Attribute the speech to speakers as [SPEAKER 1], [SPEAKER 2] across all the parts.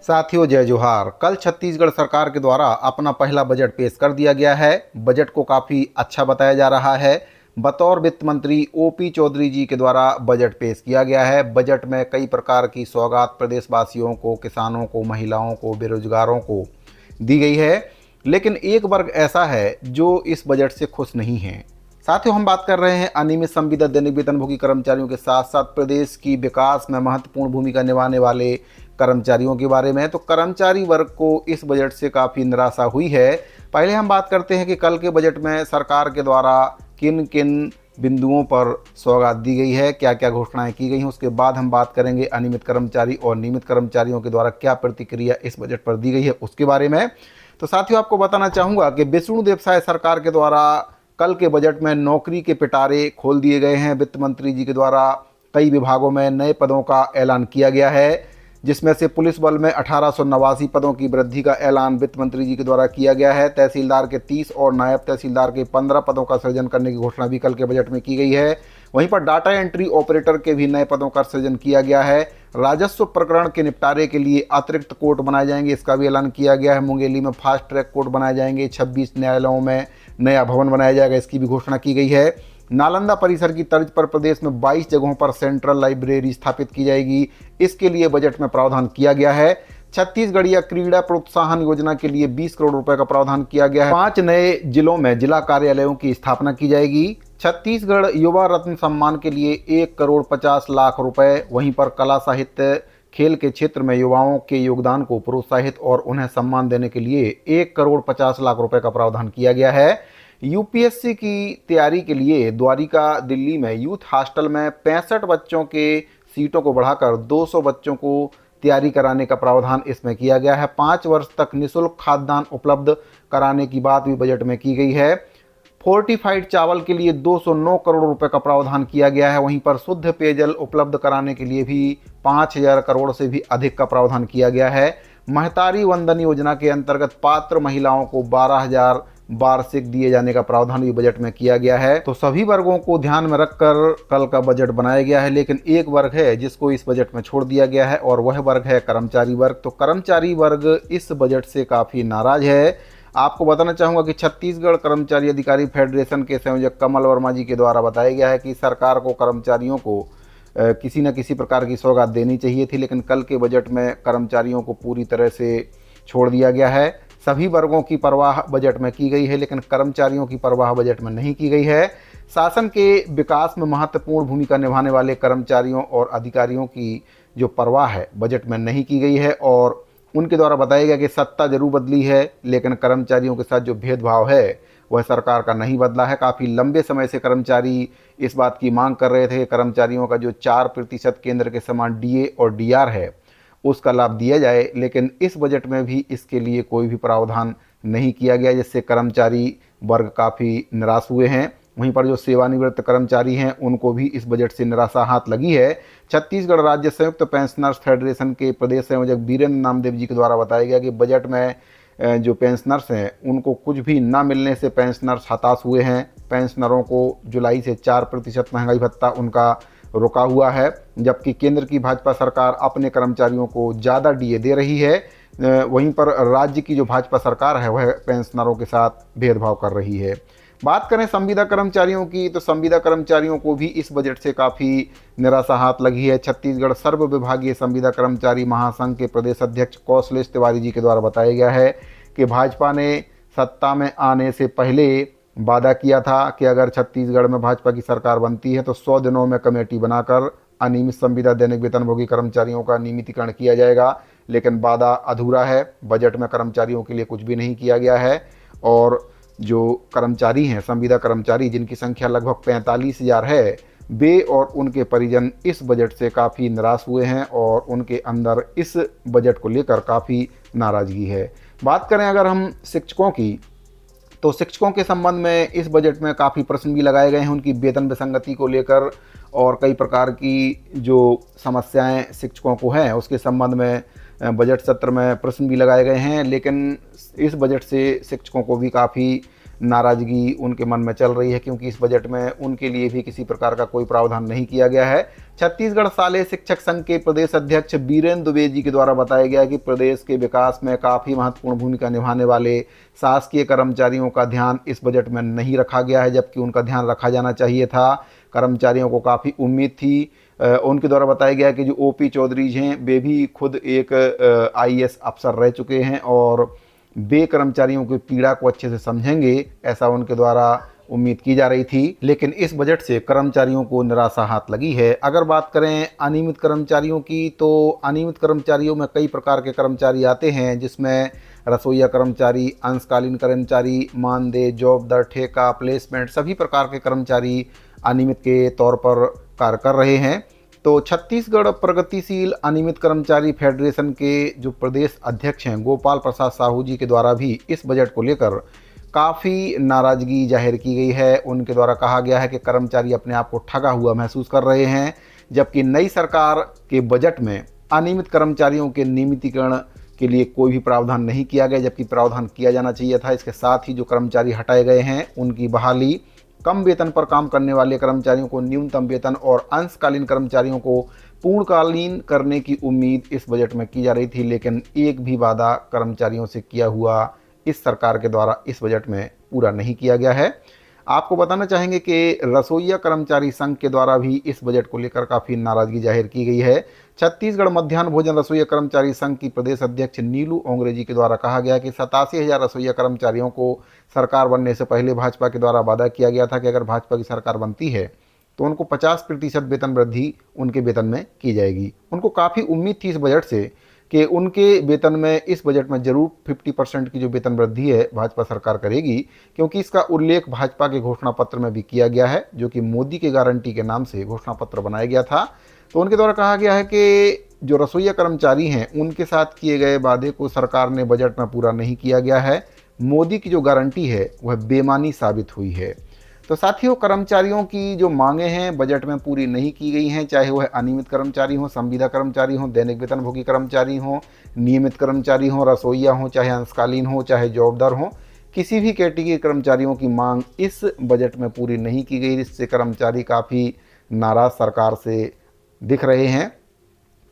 [SPEAKER 1] साथियों जय जोहार। कल छत्तीसगढ़ सरकार के द्वारा अपना पहला बजट पेश कर दिया गया है। बजट को काफ़ी अच्छा बताया जा रहा है। बतौर वित्त मंत्री ओपी चौधरी जी के द्वारा बजट पेश किया गया है। बजट में कई प्रकार की सौगात प्रदेशवासियों को, किसानों को, महिलाओं को, बेरोजगारों को दी गई है। लेकिन एक वर्ग ऐसा है जो इस बजट से खुश नहीं है। साथियों हम बात कर रहे हैं अनियमित संविदा दैनिक वेतनभोगी कर्मचारियों के साथ साथ प्रदेश की विकास में महत्वपूर्ण भूमिका निभाने वाले कर्मचारियों के बारे में। तो कर्मचारी वर्ग को इस बजट से काफ़ी निराशा हुई है। पहले हम बात करते हैं कि कल के बजट में सरकार के द्वारा किन किन बिंदुओं पर सौगात दी गई है, क्या क्या घोषणाएं की गई हैं। उसके बाद हम बात करेंगे अनियमित कर्मचारी और नियमित कर्मचारियों के द्वारा क्या प्रतिक्रिया इस बजट पर दी गई है उसके बारे में। तो साथियों आपको बताना चाहूँगा कि विष्णुदेव साय सरकार के द्वारा कल के बजट में नौकरी के पिटारे खोल दिए गए हैं। वित्त मंत्री जी के द्वारा कई विभागों में नए पदों का ऐलान किया गया है, जिसमें से पुलिस बल में 1889 पदों की वृद्धि का ऐलान वित्त मंत्री जी के द्वारा किया गया है। तहसीलदार के 30 और नायब तहसीलदार के 15 पदों का सृजन करने की घोषणा भी कल के बजट में की गई है। वहीं पर डाटा एंट्री ऑपरेटर के भी नए पदों का सृजन किया गया है। राजस्व प्रकरण के निपटारे के लिए अतिरिक्त कोर्ट बनाए जाएंगे, इसका भी ऐलान किया गया है। मुंगेली में फास्ट ट्रैक कोर्ट बनाए जाएंगे। 26 न्यायालयों में नया भवन बनाया जाएगा, इसकी भी घोषणा की गई है। नालंदा परिसर की तर्ज पर प्रदेश में 22 जगहों पर सेंट्रल लाइब्रेरी स्थापित की जाएगी, इसके लिए बजट में प्रावधान किया गया है। छत्तीसगढ़ीय क्रीड़ा प्रोत्साहन योजना के लिए 20 करोड़ रुपए का प्रावधान किया गया है। 5 नए जिलों में जिला कार्यालयों की स्थापना की जाएगी। छत्तीसगढ़ युवा रत्न सम्मान के लिए 1 करोड़ 50 लाख रुपए। वहीं पर कला, साहित्य, खेल के क्षेत्र में युवाओं के योगदान को प्रोत्साहित और उन्हें सम्मान देने के लिए 1 करोड़ 50 लाख रुपए का प्रावधान किया गया है। यूपीएससी की तैयारी के लिए द्वारिका दिल्ली में यूथ हॉस्टल में 65 बच्चों के सीटों को बढ़ाकर 200 बच्चों को तैयारी कराने का प्रावधान इसमें किया गया है। 5 वर्ष तक निःशुल्क खाद्यान्न उपलब्ध कराने की बात भी बजट में की गई है। फोर्टिफाइड चावल के लिए 209 करोड़ रुपए का प्रावधान किया गया है। वहीं पर शुद्ध पेयजल उपलब्ध कराने के लिए भी 5000 करोड़ से भी अधिक का प्रावधान किया गया है। महतारी वंदन योजना के अंतर्गत पात्र महिलाओं को 12,000 वार्षिक दिए जाने का प्रावधान भी बजट में किया गया है। तो सभी वर्गों को ध्यान में रखकर कल का बजट बनाया गया है। लेकिन एक वर्ग है जिसको इस बजट में छोड़ दिया गया है और वह वर्ग है कर्मचारी वर्ग। तो कर्मचारी वर्ग इस बजट से काफ़ी नाराज है। आपको बताना चाहूँगा कि छत्तीसगढ़ कर्मचारी अधिकारी फेडरेशन के संयोजक कमल वर्मा जी के द्वारा बताया गया है कि सरकार को कर्मचारियों को किसी न किसी प्रकार की सौगात देनी चाहिए थी, लेकिन कल के बजट में कर्मचारियों को पूरी तरह से छोड़ दिया गया है। सभी वर्गों की परवाह बजट में की गई है, लेकिन कर्मचारियों की परवाह बजट में नहीं की गई है। शासन के विकास में महत्वपूर्ण भूमिका निभाने वाले कर्मचारियों और अधिकारियों की जो परवाह है बजट में नहीं की गई है और उनके द्वारा बताया गया कि सत्ता जरूर बदली है, लेकिन कर्मचारियों के साथ जो भेदभाव है वह सरकार का नहीं बदला है। काफ़ी लंबे समय से कर्मचारी इस बात की मांग कर रहे थे कि कर्मचारियों का जो 4% केंद्र के समान डीए और डीआर है उसका लाभ दिया जाए, लेकिन इस बजट में भी इसके लिए कोई भी प्रावधान नहीं किया गया, जिससे कर्मचारी वर्ग काफ़ी निराश हुए हैं। वहीं पर जो सेवानिवृत्त कर्मचारी हैं उनको भी इस बजट से निराशा हाथ लगी है। छत्तीसगढ़ राज्य संयुक्त पेंशनर्स फेडरेशन के प्रदेश संयोजक वीरेंद्र नामदेव जी के द्वारा बताया गया कि बजट में जो पेंशनर्स हैं उनको कुछ भी ना मिलने से पेंशनर्स हताश हुए हैं। पेंशनरों को जुलाई से 4% महंगाई भत्ता उनका रुका हुआ है, जबकि केंद्र की भाजपा सरकार अपने कर्मचारियों को ज़्यादा डीए दे रही है। वहीं पर राज्य की जो भाजपा सरकार है वह पेंशनरों के साथ भेदभाव कर रही है। बात करें संविदा कर्मचारियों की, तो संविदा कर्मचारियों को भी इस बजट से काफ़ी निराशा हाथ लगी है। छत्तीसगढ़ सर्व विभागीय संविदा कर्मचारी महासंघ के प्रदेश अध्यक्ष कौशलेश तिवारी जी के द्वारा बताया गया है कि भाजपा ने सत्ता में आने से पहले वादा किया था कि अगर छत्तीसगढ़ में भाजपा की सरकार बनती है तो 100 दिनों में कमेटी बनाकर अनियमित संविदा दैनिक वेतनभोगी कर्मचारियों का नियमितीकरण किया जाएगा, लेकिन वादा अधूरा है। बजट में कर्मचारियों के लिए कुछ भी नहीं किया गया है और जो कर्मचारी हैं, संविदा कर्मचारी जिनकी संख्या लगभग 45,000 है, वे और उनके परिजन इस बजट से काफ़ी निराश हुए हैं और उनके अंदर इस बजट को लेकर काफ़ी नाराज़गी है। बात करें अगर हम शिक्षकों की, तो शिक्षकों के संबंध में इस बजट में काफ़ी प्रश्न भी लगाए गए हैं उनकी वेतन विसंगति को लेकर, और कई प्रकार की जो समस्याएं शिक्षकों को हैं उसके संबंध में बजट सत्र में प्रश्न भी लगाए गए हैं। लेकिन इस बजट से शिक्षकों को भी काफ़ी नाराज़गी उनके मन में चल रही है, क्योंकि इस बजट में उनके लिए भी किसी प्रकार का कोई प्रावधान नहीं किया गया है। छत्तीसगढ़ शालेय शिक्षक संघ के प्रदेश अध्यक्ष बीरेंद्र दुबे जी के द्वारा बताया गया कि प्रदेश के विकास में काफ़ी महत्वपूर्ण भूमिका निभाने वाले शासकीय कर्मचारियों का ध्यान इस बजट में नहीं रखा गया है, जबकि उनका ध्यान रखा जाना चाहिए था। कर्मचारियों को काफ़ी उम्मीद थी। उनके द्वारा बताया गया कि जो ओपी चौधरी जी हैं वे भी खुद एक आईएएस अफसर रह चुके हैं और वे कर्मचारियों की पीड़ा को अच्छे से समझेंगे, ऐसा उनके द्वारा उम्मीद की जा रही थी। लेकिन इस बजट से कर्मचारियों को निराशा हाथ लगी है। अगर बात करें अनियमित कर्मचारियों की, तो अनियमित कर्मचारियों में कई प्रकार के कर्मचारी आते हैं, जिसमें रसोईया कर्मचारी, अंशकालीन कर्मचारी, मानदेय, जॉब दर, ठेका, प्लेसमेंट, सभी प्रकार के कर्मचारी अनियमित के तौर पर कार्य कर रहे हैं। तो छत्तीसगढ़ प्रगतिशील अनियमित कर्मचारी फेडरेशन के जो प्रदेश अध्यक्ष हैं गोपाल प्रसाद साहू जी के द्वारा भी इस बजट को लेकर काफ़ी नाराज़गी जाहिर की गई है। उनके द्वारा कहा गया है कि कर्मचारी अपने आप को ठगा हुआ महसूस कर रहे हैं, जबकि नई सरकार के बजट में अनियमित कर्मचारियों के नियमितीकरण के लिए कोई भी प्रावधान नहीं किया गया, जबकि प्रावधान किया जाना चाहिए था। इसके साथ ही जो कर्मचारी हटाए गए हैं उनकी बहाली, कम वेतन पर काम करने वाले कर्मचारियों को न्यूनतम वेतन और अंशकालीन कर्मचारियों को पूर्णकालीन करने की उम्मीद इस बजट में की जा रही थी, लेकिन एक भी वादा कर्मचारियों से किया हुआ इस सरकार के द्वारा इस बजट में पूरा नहीं किया गया है। आपको बताना चाहेंगे कि रसोईया कर्मचारी संघ के द्वारा भी इस बजट को लेकर काफ़ी नाराज़गी जाहिर की गई है। छत्तीसगढ़ मध्याह्न भोजन रसोईया कर्मचारी संघ की प्रदेश अध्यक्ष नीलू ओंगरे जी के द्वारा कहा गया कि 87,000 रसोईया कर्मचारियों को सरकार बनने से पहले भाजपा के द्वारा वादा किया गया था कि अगर भाजपा की सरकार बनती है तो उनको 50% वेतन वृद्धि उनके वेतन में की जाएगी। उनको काफ़ी उम्मीद थी इस बजट से कि उनके वेतन में इस बजट में जरूर 50% की जो वेतन वृद्धि है भाजपा सरकार करेगी, क्योंकि इसका उल्लेख भाजपा के घोषणा पत्र में भी किया गया है, जो कि मोदी की गारंटी के नाम से घोषणा पत्र बनाया गया था। तो उनके द्वारा कहा गया है कि जो रसोईया कर्मचारी हैं उनके साथ किए गए वादे को सरकार ने बजट में पूरा नहीं किया गया है। मोदी की जो गारंटी है वह बेमानी साबित हुई है। तो साथियों, कर्मचारियों की जो मांगे हैं बजट में पूरी नहीं की गई हैं, चाहे वह अनियमित कर्मचारी हों, संविदा कर्मचारी हों, दैनिक वेतनभोगी कर्मचारी हों, नियमित कर्मचारी हों, रसोईया हों, चाहे अंशकालीन हों, चाहे जॉबदार हों, किसी भी कैटेगरी के कर्मचारियों की मांग इस बजट में पूरी नहीं की गई, जिससे कर्मचारी काफ़ी नाराज़ सरकार से दिख रहे हैं।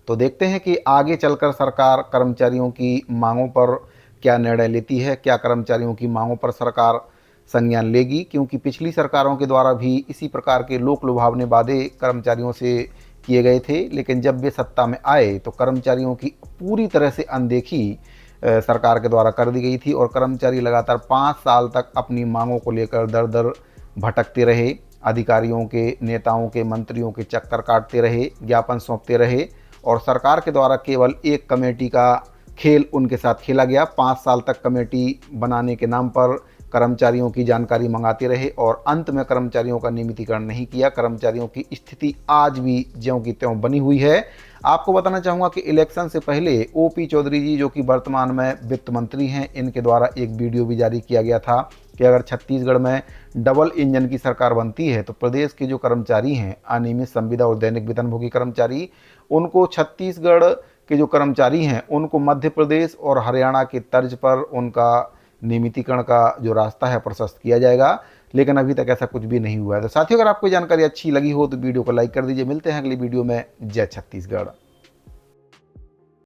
[SPEAKER 1] तो देखते हैं कि आगे चलकर सरकार कर्मचारियों की मांगों पर क्या निर्णय लेती है, क्या कर्मचारियों की मांगों पर सरकार संज्ञान लेगी, क्योंकि पिछली सरकारों के द्वारा भी इसी प्रकार के लोक लुभावने वादे कर्मचारियों से किए गए थे, लेकिन जब वे सत्ता में आए तो कर्मचारियों की पूरी तरह से अनदेखी सरकार के द्वारा कर दी गई थी और कर्मचारी लगातार 5 साल तक अपनी मांगों को लेकर दर दर भटकते रहे, अधिकारियों के, नेताओं के, मंत्रियों के चक्कर काटते रहे, ज्ञापन सौंपते रहे और सरकार के द्वारा केवल एक कमेटी का खेल उनके साथ खेला गया। 5 साल तक कमेटी बनाने के नाम पर कर्मचारियों की जानकारी मंगाते रहे और अंत में कर्मचारियों का नियमितीकरण नहीं किया। कर्मचारियों की स्थिति आज भी ज्यों की त्यों बनी हुई है। आपको बताना चाहूँगा कि इलेक्शन से पहले ओपी चौधरी जी, जो कि वर्तमान में वित्त मंत्री हैं, इनके द्वारा एक वीडियो भी जारी किया गया था कि अगर छत्तीसगढ़ में डबल इंजन की सरकार बनती है तो प्रदेश के जो कर्मचारी हैं, अनियमित, संविदा और दैनिक वेतनभोगी कर्मचारी, उनको छत्तीसगढ़ के जो कर्मचारी हैं उनको मध्य प्रदेश और हरियाणा की तर्ज पर उनका नियमितीकरण का जो रास्ता है प्रशस्त किया जाएगा, लेकिन अभी तक ऐसा कुछ भी नहीं हुआ है। तो साथियों, अगर आपको जानकारी अच्छी लगी हो तो वीडियो को लाइक कर दीजिए। मिलते हैं अगली वीडियो में। जय छत्तीसगढ़।